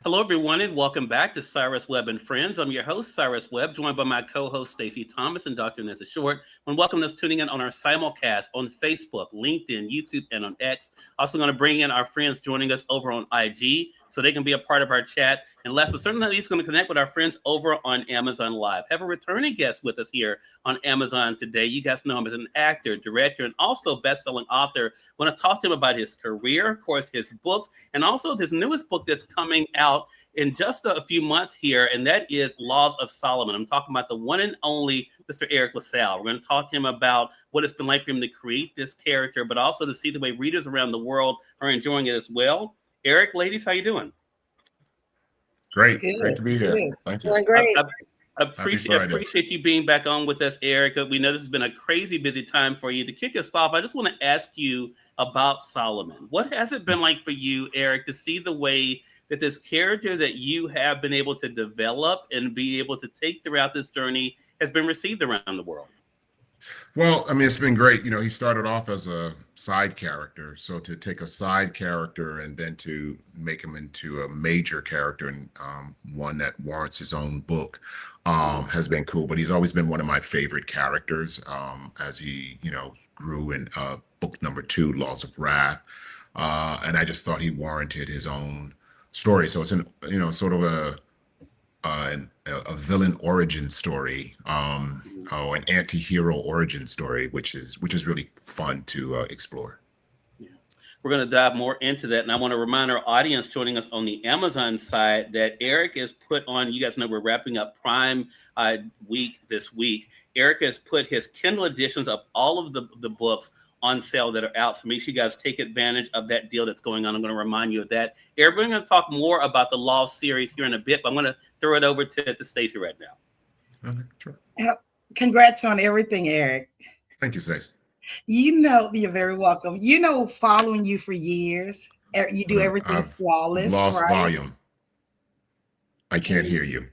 Hello, everyone, and welcome back to Cyrus Webb and Friends. I'm your host, Cyrus Webb, joined by my co-host, Stacey Thomas and Dr. Nessa Short. And welcome us tuning in on our simulcast on Facebook, LinkedIn, YouTube, and on X. Also going to bring in our friends joining us over on IG so they can be a part of our chat. And last but certainly not least, going to connect with our friends over on Amazon Live. Have a returning guest with us here on Amazon today. You guys know him as an actor, director, and also best-selling author. I want to talk to him about his career, of course, his books, and also his newest book that's coming out in just a few months here, and that is Laws of Solomon. I'm talking about the one and only Mr. Eriq Salle. We're going to talk to him about what it's been like for him to create this character, but also to see the way readers around the world are enjoying it as well. Eriq, ladies, how you doing? Great. Great to be here. Good. Thank you. Doing great. I appreciate you being back on with us, Eriq. We know this has been a crazy busy time for you. To kick us off, I just want to ask you about Solomon. What has it been like for you, Eriq, to see the way that this character that you have been able to develop and be able to take throughout this journey has been received around the world? Well, I mean, it's been great. He started off as a side character. So to take a side character and then to make him into a major character and one that warrants his own book has been cool. But he's always been one of my favorite characters as he, grew in book number 2, Laws of Wrath. And I just thought he warranted his own story. So it's sort of a villain origin story, an anti-hero origin story, which is really fun to explore. Yeah. We're going to dive more into that, and I want to remind our audience joining us on the Amazon side that Eriq has put on. You guys know we're wrapping up Prime Week this week. Eriq has put his Kindle editions of all of the books on sale that are out. So make sure you guys take advantage of that deal that's going on. I'm going to remind you of that. Eriq, we're going to talk more about the Law series here in a bit, but I'm going to throw it over to Stacey right now. Okay, sure. Congrats on everything, Eriq. Thank you, Stacey. You're very welcome. Following you for years. You do everything flawless. Lost right? volume. I can't hear you.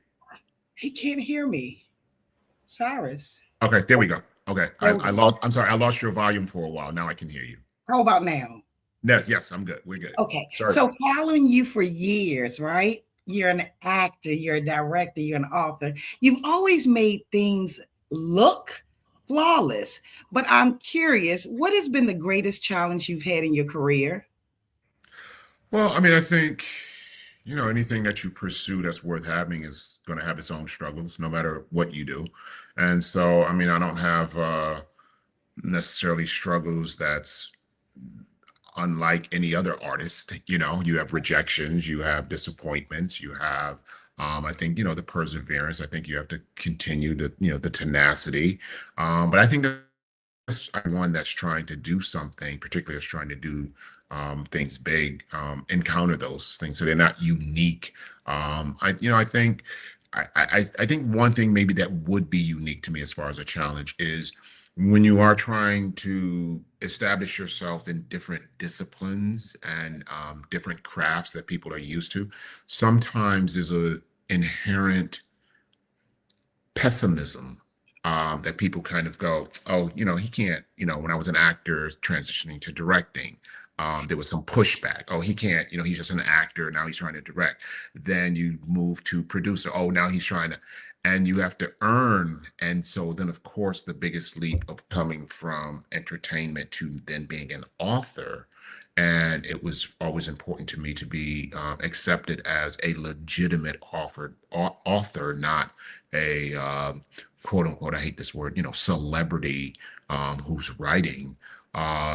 He can't hear me. Cyrus. Okay, there we go. Okay, I lost your volume for a while. Now I can hear you. How about now? No, yes, I'm good. We're good. Okay, Sorry. So following you for years, right? You're an actor, you're a director, you're an author. You've always made things look flawless. But I'm curious, what has been the greatest challenge you've had in your career? Well, I mean, I think, anything that you pursue that's worth having is going to have its own struggles, no matter what you do. And so, I mean, I don't have necessarily struggles that's unlike any other artist. You have rejections, you have disappointments, you have, I think, the perseverance. I think you have to continue to, the tenacity. But I think that's one that's trying to do something, particularly that's trying to do things big, encounter those things so they're not unique. I think one thing maybe that would be unique to me as far as a challenge is when you are trying to establish yourself in different disciplines and different crafts that people are used to. Sometimes there's a inherent pessimism that people kind of go, oh, he can't, when I was an actor transitioning to directing, there was some pushback. Oh, he can't, he's just an actor. Now he's trying to direct. Then you move to producer. Oh, now he's trying to, and you have to earn. And so then, of course, the biggest leap of coming from entertainment to then being an author. And it was always important to me to be accepted as a legitimate author, not a quote unquote, I hate this word, celebrity who's writing.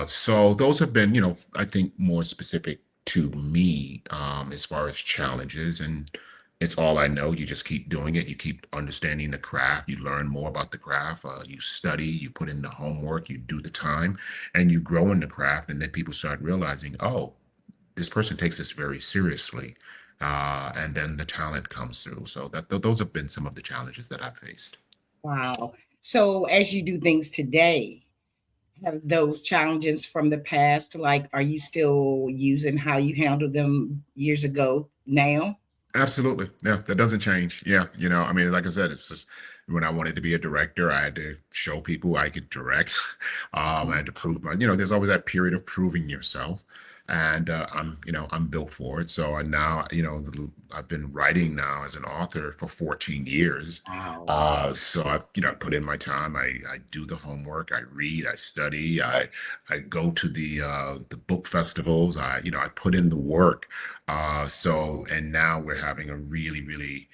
So those have been, I think more specific to me as far as challenges. And it's all I know. You just keep doing it. You keep understanding the craft. You learn more about the craft. You study, you put in the homework, you do the time, and you grow in the craft. And then people start realizing, oh, this person takes this very seriously. And then the talent comes through. So those have been some of the challenges that I've faced. Wow. So as you do things today, have those challenges from the past, like, are you still using how you handled them years ago now? Absolutely. Yeah, that doesn't change. Yeah. I mean, like I said, it's just when I wanted to be a director, I had to show people I could direct. I had to prove there's always that period of proving yourself. And I'm built for it. So I now, I've been writing now as an author for 14 years. Wow. So I put in my time. I do the homework. I read. I study. I go to the book festivals. I put in the work. And now we're having a really, really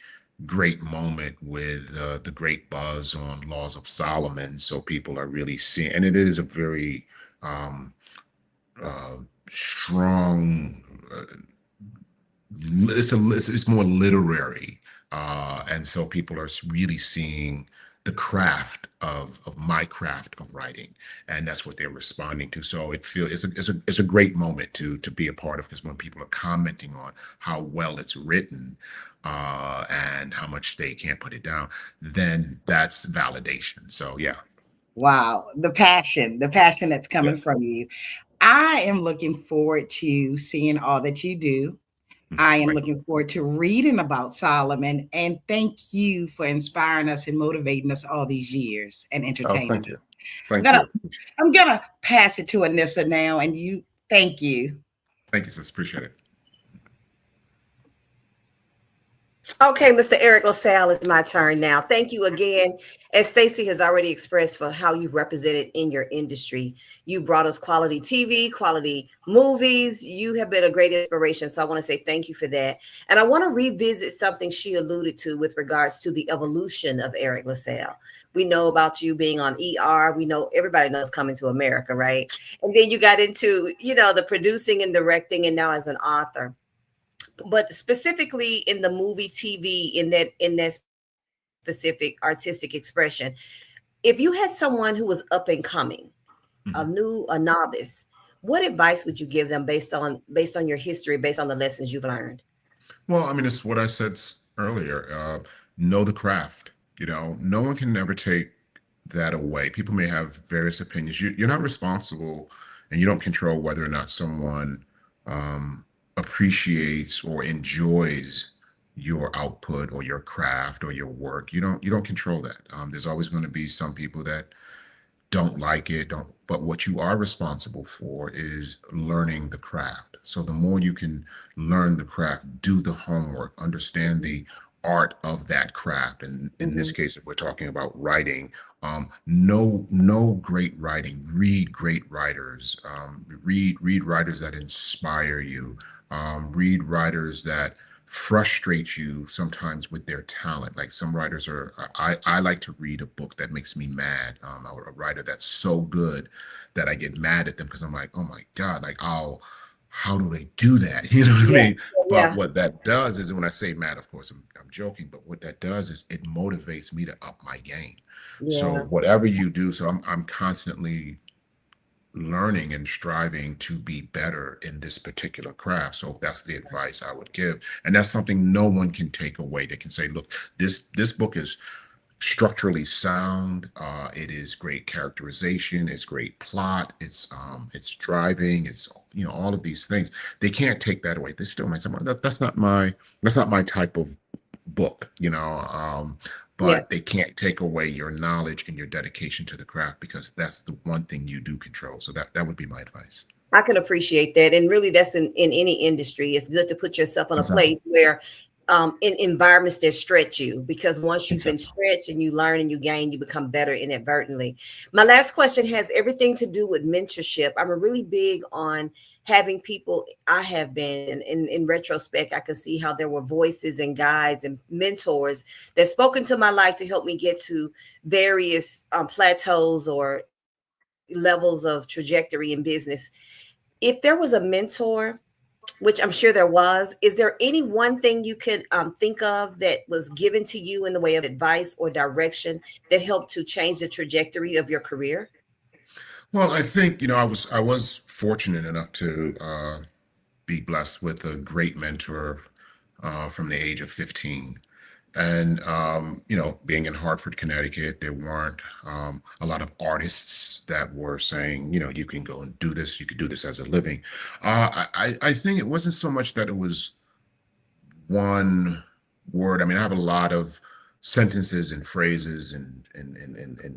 great moment with the great buzz on Laws of Solomon. So people are really seeing, and it is a very uh, strong. It's more literary, and so people are really seeing the craft of my craft of writing, and that's what they're responding to. So it's a great moment to be a part of, because when people are commenting on how well it's written, and how much they can't put it down, then that's validation. So yeah. Wow, the passion that's coming Yes. from you. I am looking forward to seeing all that you do. I am Thank you. looking forward to reading about Solomon, and thank you for inspiring us and motivating us all these years and Oh, entertaining thank us. you. I'm Thank gonna you. I'm gonna pass it to Anissa now, and you thank you. Thank you, sis. Appreciate it. Okay, Mr. Eriq LaSalle, it's my turn now. Thank you again. As Stacey has already expressed, for how you've represented in your industry. You brought us quality TV, quality movies. You have been a great inspiration. So I want to say thank you for that. And I want to revisit something she alluded to with regards to the evolution of Eriq LaSalle. We know about you being on ER. We know, everybody knows Coming to America, right? And then you got into, the producing and directing, and now as an author. But specifically in the movie, TV, in that specific artistic expression, if you had someone who was up and coming, a novice, what advice would you give them based on your history, based on the lessons you've learned? Well, I mean, it's what I said earlier. Know the craft. No one can ever take that away. People may have various opinions. You're not responsible, and you don't control whether or not someone appreciates or enjoys your output or your craft or your work. You don't control that. There's always going to be some people that don't like it, don't. But what you are responsible for is learning the craft. So the more you can learn the craft, do the homework, understand the art of that craft. And in this Mhm. case, if we're talking about writing, know great writing, read great writers, read writers that inspire you, read writers that frustrate you sometimes with their talent. Like some writers I like to read a book that makes me mad, or a writer that's so good that I get mad at them, because I'm like, oh my God, like, how do they do that? You know what I Yeah, mean? But yeah, what that does is, when I say mad, of course, I'm joking, but what that does is it motivates me to up my game. So yeah. whatever you do, so I'm constantly learning and striving to be better in this particular craft. So that's the advice I would give. And that's something no one can take away. They can say, look, this book is structurally sound. It is great characterization. It's great plot. It's driving. It's all of these things. They can't take that away. They still might say, well, that's not my type of book. Yeah. But they can't take away your knowledge and your dedication to the craft, because that's the one thing you do control. So that would be my advice. I can appreciate that. And really, that's in any industry. It's good to put yourself in a Exactly. place where in environments that stretch you, because once you've been Exactly. stretched and you learn and you gain, you become better inadvertently. My last question has everything to do with mentorship. I'm really big on having people. I have been, in retrospect, I could see how there were voices and guides and mentors that spoke into my life to help me get to various plateaus or levels of trajectory in business. If there was a mentor, which I'm sure there was, is there any one thing you could think of that was given to you in the way of advice or direction that helped to change the trajectory of your career? Well, I think, I was fortunate enough to be blessed with a great mentor from the age of 15. And, being in Hartford, Connecticut, there weren't a lot of artists that were saying, you can go and do this, you could do this as a living. I think it wasn't so much that it was one word. I mean, I have a lot of sentences and phrases and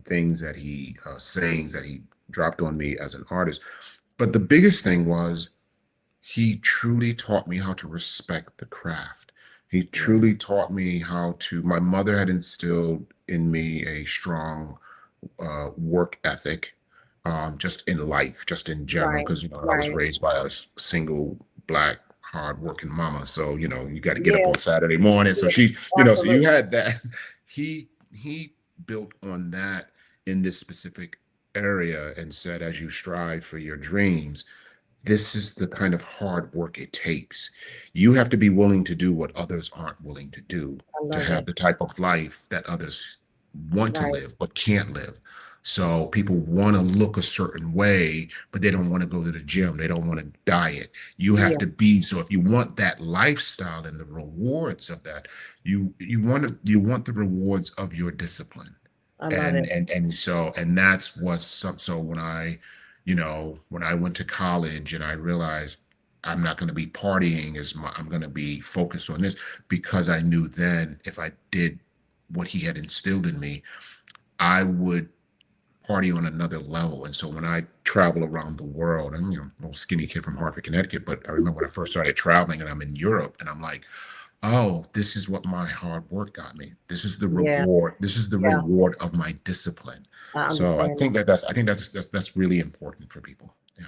things that he sayings that he dropped on me as an artist. But the biggest thing was he truly taught me how to respect the craft. He truly taught me how to, my mother had instilled in me a strong work ethic, just in life, just in general, Right. because, I was Right. raised by a single Black hardworking mama. So, you got to get up Yes. on Saturday morning. So Yes. she, so you Absolutely. had that. He built on that in this specific area and said, as you strive for your dreams, this is the kind of hard work it takes. You have to be willing to do what others aren't willing to do, I to love have it. the type of life that others want to Right. live but can't live. So people want to look a certain way, but they don't want to go to the gym. They don't want to diet. You have Yeah. to be, so if you want that lifestyle and the rewards of that, you want the rewards of your discipline. I love it. And that's what's so when I went to college and I realized I'm not going to be partying as much, I'm going to be focused on this, because I knew then if I did what he had instilled in me, I would party on another level. And so when I travel around the world, I'm, a little skinny kid from Hartford, Connecticut, but I remember when I first started traveling and I'm in Europe and I'm like, oh, this is what my hard work got me. This is the Yeah. reward. This is the Yeah. reward of my discipline. I So I understand. think that's really important for people. Yeah.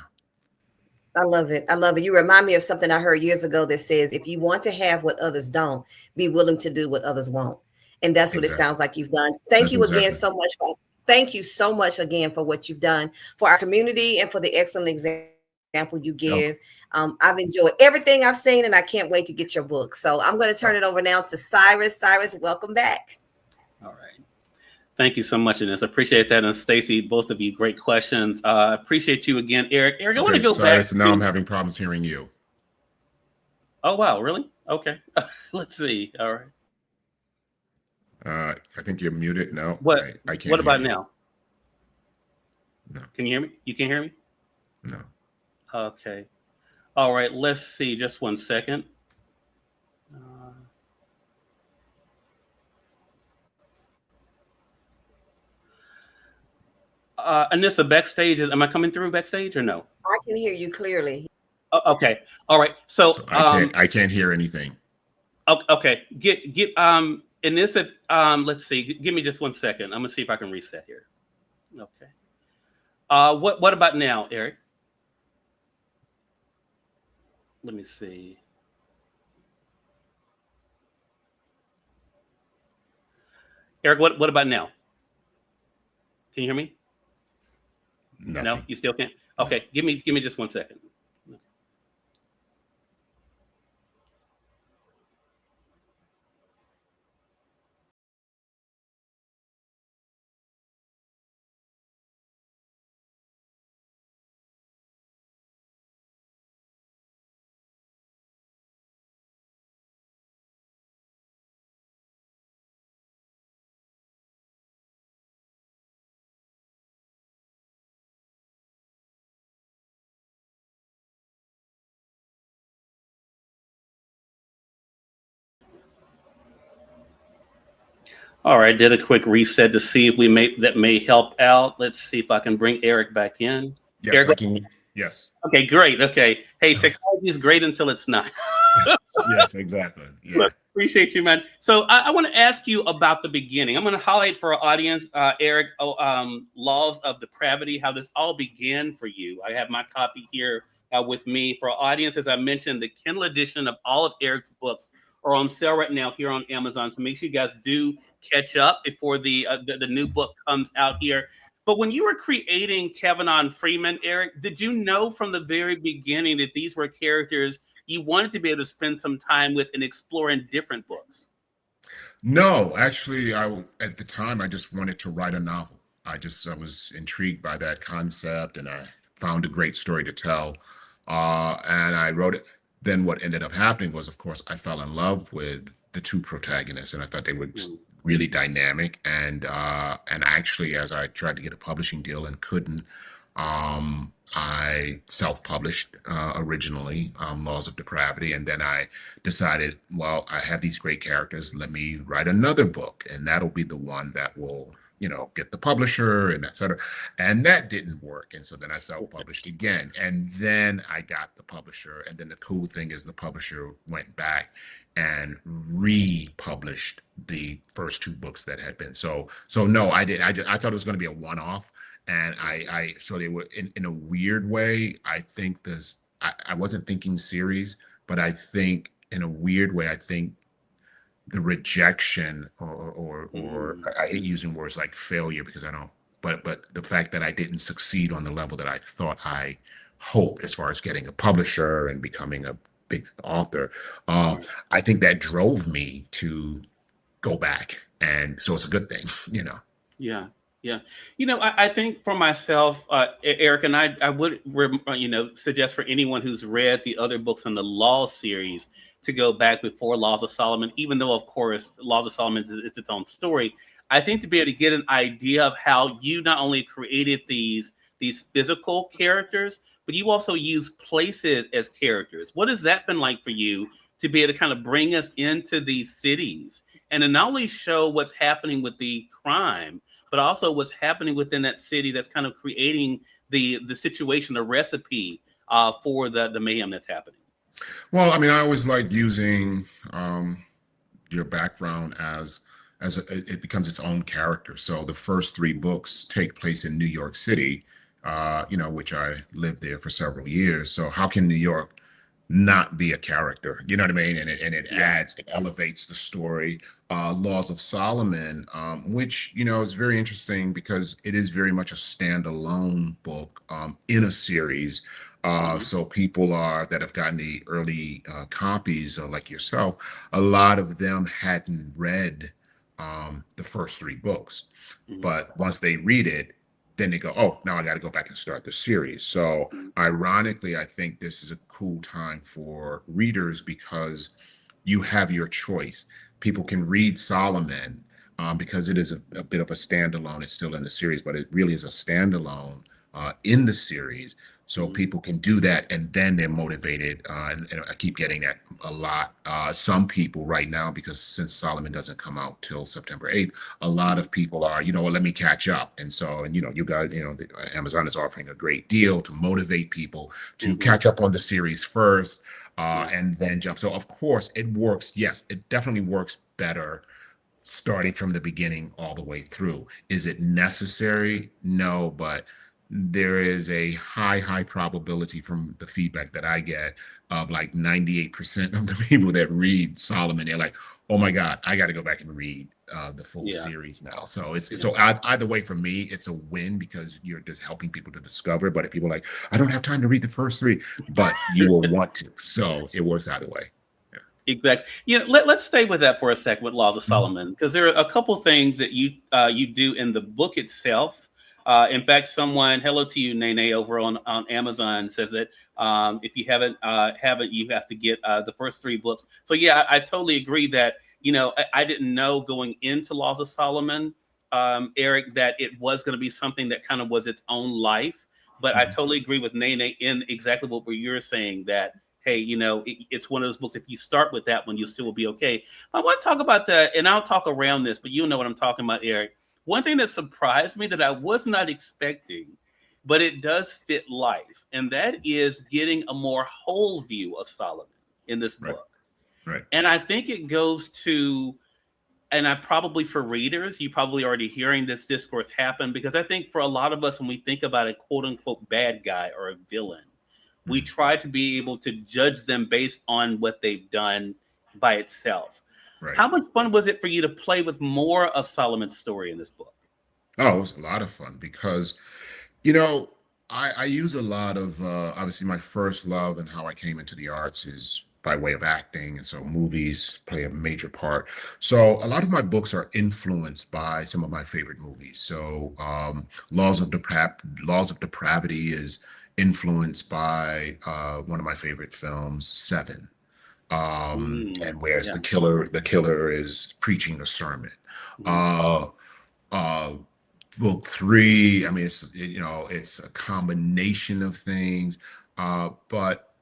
I love it. I love it. You remind me of something I heard years ago that says, if you want to have what others don't, be willing to do what others won't. And that's what it Exactly. sounds like you've done. Thank That's you again exactly. so much. Thank you so much again for what you've done for our community and for the excellent example you No, give. I've enjoyed everything I've seen, and I can't wait to get your book. So I'm going to turn it over now to Cyrus. Cyrus, welcome back. All right. Thank you so much, Ines. I appreciate that. And Stacy, both of you, great questions. Appreciate you again, Eriq. Eriq, I want okay, to go Cyrus, back now I'm to. having problems hearing you. Oh, wow. Really? Okay. Let's see. All right. I think you're muted. No, What I What can't hear about you. now? No, Can you hear me? You can hear me? no. Okay. All right. Let's see. Just one second. Anissa, backstage. Am I coming through backstage or no? I can hear you clearly. Okay. All right. So, So I can't hear anything. okay. Get Anissa. Let's see. Give me just 1 second. I'm gonna see if I can reset here. Okay. What about now, Eriq? Let me see. Eriq, what about now? Can you hear me? Nothing. No, you still can't. Okay, give me just 1 second. All right, did a quick reset to see if that may help out. Let's see if I can bring Eriq back in. Yes, Eriq, I can. Yes. okay, great. Okay, hey, technology is great until it's not. Yes, exactly. Yeah. Look, appreciate you, man. So I want to ask you about the beginning. I'm going to highlight for our audience, Eriq, Laws of Depravity, how this all began for you. I have my copy here with me. For our audience, as I mentioned, the Kindle edition of all of Eriq's books are on sale right now here on Amazon. So make sure you guys do catch up before the new book comes out here. But when you were creating Kavanaugh and Freeman, Eriq, did you know from the very beginning that these were characters you wanted to be able to spend some time with and explore in different books? No, actually, at the time I just wanted to write a novel. I was intrigued by that concept, and I found a great story to tell, and I wrote it. Then what ended up happening was, of course, I fell in love with the two protagonists, and I thought they were just really dynamic. And actually, as I tried to get a publishing deal and couldn't, I self-published originally, Laws of Depravity, and then I decided, well, I have these great characters. Let me write another book, and that'll be the one that will, get the publisher and et cetera. And that didn't work. And so then I self-published again, and then I got the publisher. And then the cool thing is the publisher went back and republished the first two books that had been. So no, I did. I thought it was going to be a one-off. And so they were in a weird way. I think I wasn't thinking series, but I think in a weird way, I think the rejection or I hate using words like failure because I don't, but the fact that I didn't succeed on the level that I thought I hoped as far as getting a publisher and becoming a big author, I think that drove me to go back. And so it's a good thing, Yeah. Yeah. I think for myself, Eriq, and I would, suggest for anyone who's read the other books in the Law series to go back before Laws of Solomon, even though, of course, Laws of Solomon is its own story. I think to be able to get an idea of how you not only created these physical characters, but you also use places as characters. What has that been like for you to be able to kind of bring us into these cities and to not only show what's happening with the crime, but also what's happening within that city that's kind of creating the situation, the recipe for the mayhem that's happening? Well, I mean, I always like using your background as it becomes its own character. So the first three books take place in New York City, which I lived there for several years. So how can New York not be a character? You know what I mean? And it adds, it elevates the story. Laws of Solomon, which, is very interesting because it is very much a standalone book in a series. So people that have gotten the early copies, like yourself, a lot of them hadn't read the first three books. But once they read it, then they go, oh, now I got to go back and start the series. So ironically, I think this is a cool time for readers because you have your choice. People can read Solomon because it is a bit of a standalone. It's still in the series, but it really is a standalone in the series. So people can do that, and then they're motivated. And I keep getting that a lot. Some people right now, because since Solomon doesn't come out till September 8th, a lot of people are, let me catch up. And so, you guys, Amazon is offering a great deal to motivate people to catch up on the series first and then jump. So, of course, it works. Yes, it definitely works better starting from the beginning all the way through. Is it necessary? No, but there is a high probability from the feedback that I get of like 98% of the people that read Solomon, they're like, oh my God, I got to go back and read the full series now. So so either way for me, it's a win because you're just helping people to discover. But if people are like, I don't have time to read the first three, but you will want to. So it works either way. Exactly. Let's stay with that for a second with Laws of Solomon, because there are a couple things that you do in the book itself. In fact, someone, hello to you, Nene, over on Amazon, says that if you haven't, you have to get the first three books. So yeah, I totally agree that, I didn't know going into Laws of Solomon, Eriq, that it was going to be something that kind of was its own life. But I totally agree with Nene in exactly what you're saying, that, hey, it's one of those books, if you start with that one, you still will be okay. I want to talk about that, and I'll talk around this, but you know what I'm talking about, Eriq. One thing that surprised me that I was not expecting, but it does fit life, and that is getting a more whole view of Solomon in this book. Right. And I think it goes to, and I probably for readers, you probably already hearing this discourse happen, because I think for a lot of us, when we think about a quote unquote bad guy or a villain, we try to be able to judge them based on what they've done by itself. Right. How much fun was it for you to play with more of Solomon's story in this book? Oh, it was a lot of fun because, I use a lot of, obviously my first love and how I came into the arts is by way of acting. And so movies play a major part. So a lot of my books are influenced by some of my favorite movies. So Laws of Depravity is influenced by one of my favorite films, Seven. And whereas the killer is preaching a sermon. Book three, I mean, it's a combination of things, but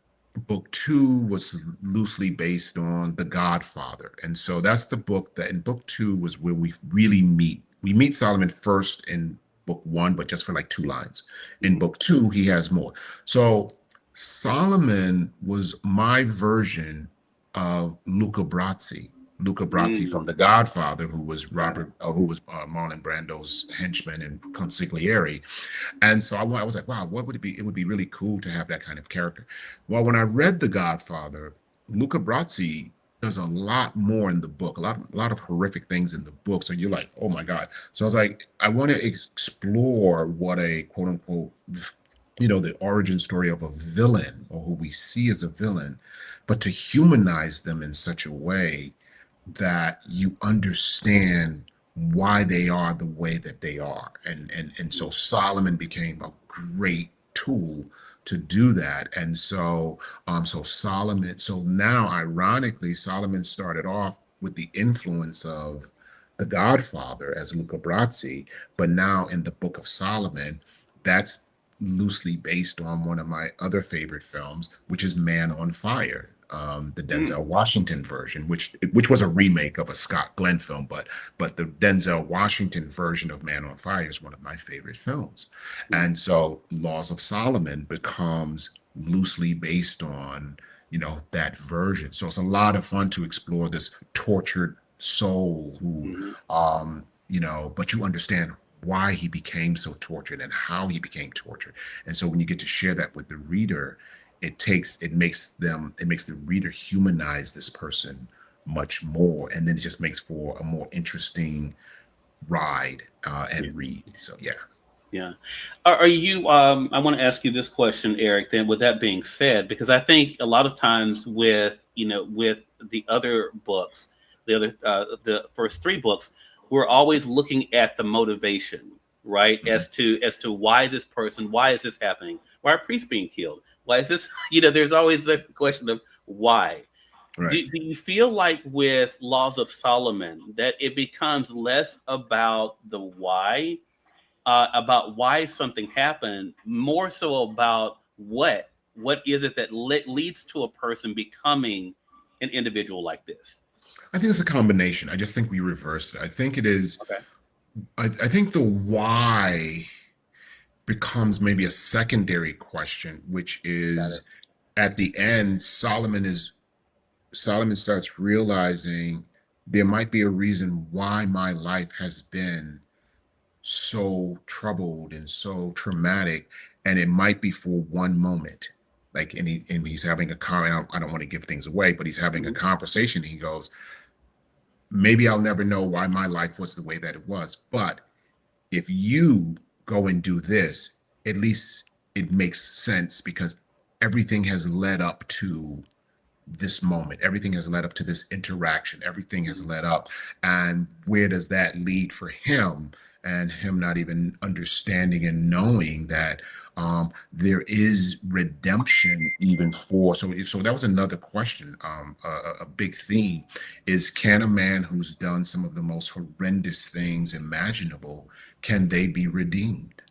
book two was loosely based on The Godfather, and so that's the book that in book two was where we really meet. We meet Solomon first in book one, but just for like 2 lines. In book two, he has more. So Solomon was my version of Luca Brasi. Luca Brasi from The Godfather, who was Marlon Brando's henchman and consigliere. And so I was like, wow, what would it be? It would be really cool to have that kind of character. Well, when I read The Godfather, Luca Brasi does a lot more in the book, a lot of horrific things in the book. So you're like, oh my God. So I was like, I want to explore what a quote unquote, the origin story of a villain, or who we see as a villain, but to humanize them in such a way that you understand why they are the way that they are. And so Solomon became a great tool to do that. And so so now ironically, Solomon started off with the influence of The Godfather as Luca Brasi, but now in the Book of Solomon, that's loosely based on one of my other favorite films, which is Man on Fire, the Denzel Washington version, which was a remake of a Scott Glenn film, but the Denzel Washington version of Man on Fire is one of my favorite films. And so Laws of Solomon becomes loosely based on that version. So it's a lot of fun to explore this tortured soul who but you understand why he became so tortured and how he became tortured. And so when you get to share that with the reader, it makes the reader humanize this person much more. And then it just makes for a more interesting ride and read. So yeah. Yeah. Are you, I want to ask you this question, Eriq, then with that being said, because I think a lot of times with the other books, the first 3 books, we're always looking at the motivation, right? As to why is this happening? Why are priests being killed? Why is this, there's always the question of why. Right. Do you feel like with Laws of Solomon that it becomes less about the why, about why something happened, more so about what is it that leads to a person becoming an individual like this? I think it's a combination. I just think we reversed it. I think it is. Okay. I think the why becomes maybe a secondary question, which is at the end, Solomon starts realizing there might be a reason why my life has been so troubled and so traumatic, and it might be for one moment. Like, and he's having a comment. I don't want to give things away, but he's having a conversation. He goes, maybe I'll never know why my life was the way that it was, but if you go and do this, at least it makes sense, because everything has led up to this moment. Everything has led up to this interaction. Everything has led up. And where does that lead for him? And him not even understanding and knowing that there is redemption even for. So that was another question. A big theme is, can a man who's done some of the most horrendous things imaginable, can they be redeemed?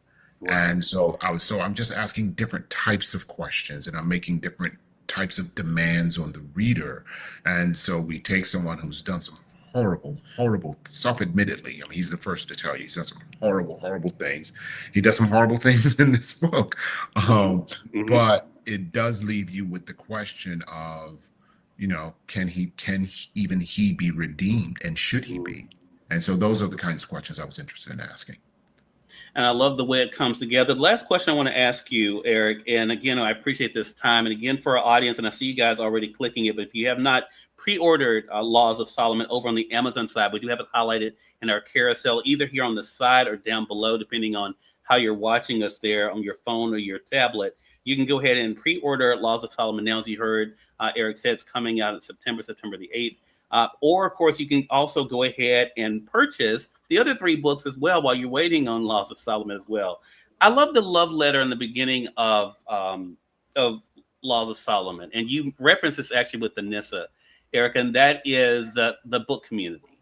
Right. And so I'm just asking different types of questions, and I'm making different types of demands on the reader. And so we take someone who's done some horrible, self-admittedly, I mean, he's the first to tell you he's done some horrible things. He does some horrible things in this book. But it does leave you with the question of, can he even be redeemed, and should he be? And so those are the kinds of questions I was interested in asking. And I love the way it comes together. The last question I want to ask you, Eriq, and again, I appreciate this time. And again, for our audience, and I see you guys already clicking it, but if you have not pre-ordered Laws of Solomon over on the Amazon side, we do have it highlighted in our carousel, either here on the side or down below, depending on how you're watching us there on your phone or your tablet. You can go ahead and pre-order Laws of Solomon now. As you heard, Eriq said it's coming out in September the 8th. Or, of course, you can also go ahead and purchase the other 3 books as well while you're waiting on Laws of Solomon as well. I love the love letter in the beginning of Laws of Solomon. And you reference this actually with the NISA, Eriq, and that is the book community.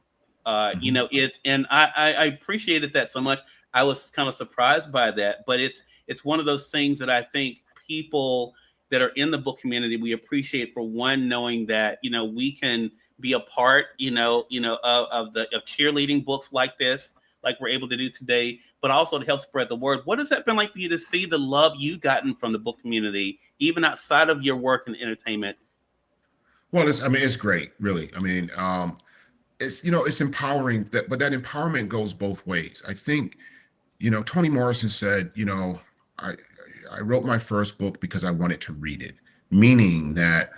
You know, and I appreciated that so much. I was kind of surprised by that, but it's one of those things that I think people that are in the book community, we appreciate, for one, knowing that, you know, we can be a part, of cheerleading books like this, like we're able to do today, but also to help spread the word. What has that been like for you to see the love you've gotten from the book community, even outside of your work in entertainment? Well, it's great, really. I mean, it's empowering, but that empowerment goes both ways. I think, Toni Morrison said, I wrote my first book because I wanted to read it, meaning that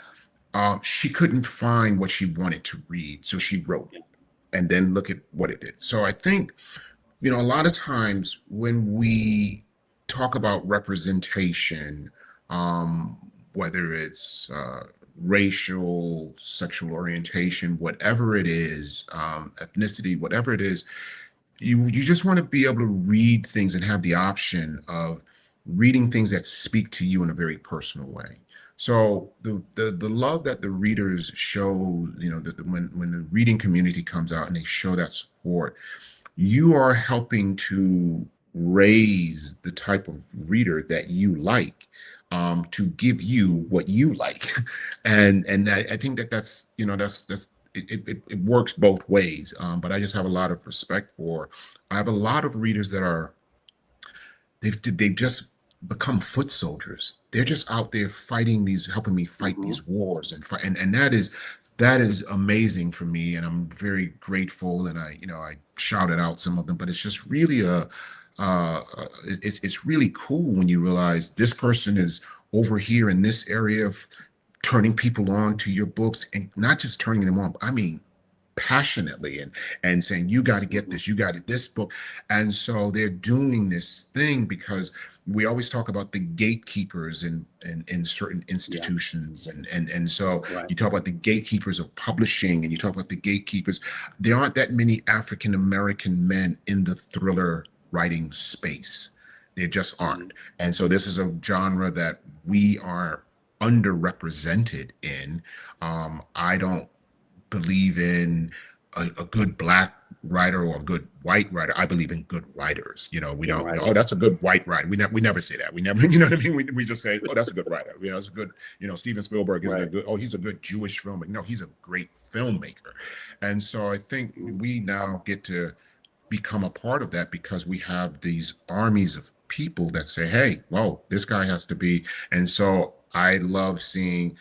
she couldn't find what she wanted to read, so she wrote it, and then look at what it did. So I think, a lot of times when we talk about representation, whether it's racial, sexual orientation, whatever it is, ethnicity, whatever it is, you just want to be able to read things and have the option of reading things that speak to you in a very personal way. So the love that the readers show, when the reading community comes out and they show that support, you are helping to raise the type of reader that you like, to give you what you like, and I think that's it works both ways. But I just have a lot of respect for. I have a lot of readers that they've just become foot soldiers. They're just out there fighting helping me fight these wars and that is amazing for me, and I'm very grateful. And I shouted out some of them, but it's just really it's really cool when you realize this person is over here in this area of turning people on to your books, and not just turning them on, I mean passionately, and saying, you got to get this, you got this book. And so they're doing this thing because we always talk about the gatekeepers in certain institutions. And so you talk about the gatekeepers of publishing, and you talk about the gatekeepers. There aren't that many African American men in the thriller writing space. There just aren't. And so this is a genre that we are underrepresented in. I don't believe in a good Black writer or a good white writer. I believe in good writers. We don't, oh, that's a good white writer. We never say that. We never, you know what I mean? We just say, oh, that's a good writer. It's a good, Steven Spielberg is a good, oh, he's a good Jewish filmmaker. No, he's a great filmmaker. And so I think we now get to become a part of that because we have these armies of people that say, hey, whoa, this guy has to be. And so I love seeing,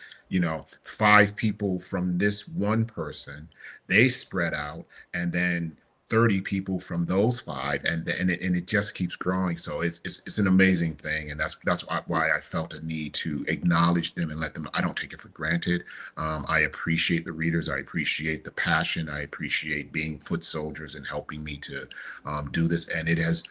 5 people from this one person, they spread out, and then 30 people from those 5, and it just keeps growing. So it's an amazing thing, and that's why I felt a need to acknowledge them and let them know I don't take it for granted. I appreciate the readers, I appreciate the passion, I appreciate being foot soldiers and helping me to do this, and it has.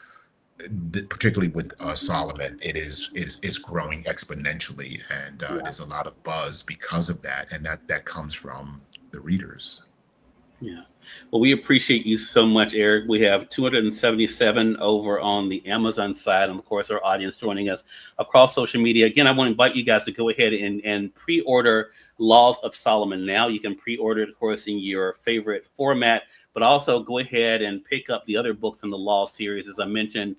Particularly with Solomon, it's growing exponentially, and there's a lot of buzz because of that, and that comes from the readers. Yeah. Well, we appreciate you so much, Eriq. We have 277 over on the Amazon side, and of course, our audience joining us across social media. Again, I want to invite you guys to go ahead and pre-order Laws of Solomon now. You can pre-order it, of course, in your favorite format, but also go ahead and pick up the other books in the Law series. As I mentioned,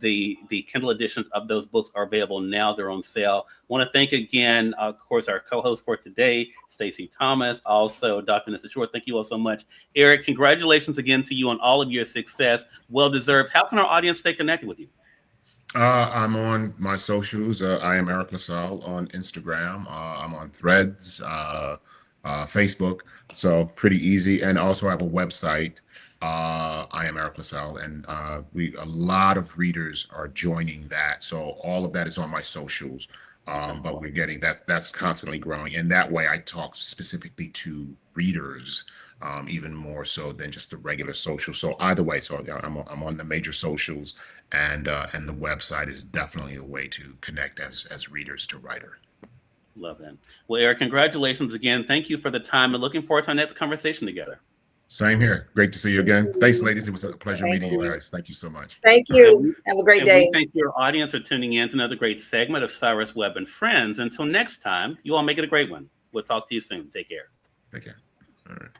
the Kindle editions of those books are available now. They're on sale. I want to thank again, of course, our co-host for today, Stacey Thomas, also Dr. Nessa Short. Thank you all so much. Eriq, congratulations again to you on all of your success. Well-deserved. How can our audience stay connected with you? I'm on my socials. I am Eriq LaSalle on Instagram. I'm on Threads, Facebook, so pretty easy. And also I have a website. I am Eriq LaSalle, and a lot of readers are joining that. So all of that is on my socials. But we're getting that's constantly growing. And that way I talk specifically to readers, even more so than just the regular social. So either way, so I'm on the major socials, and the website is definitely a way to connect as readers to writer. Love that. Well, Eriq, congratulations again. Thank you for the time, and looking forward to our next conversation together. Same here. Great to see you again. Thanks, ladies. It was a pleasure meeting you guys. Thank you so much. Thank you. Have a great day. Thank your audience for tuning in to another great segment of Cyrus Webb and Friends. Until next time, you all make it a great one. We'll talk to you soon. Take care. Take care. All right.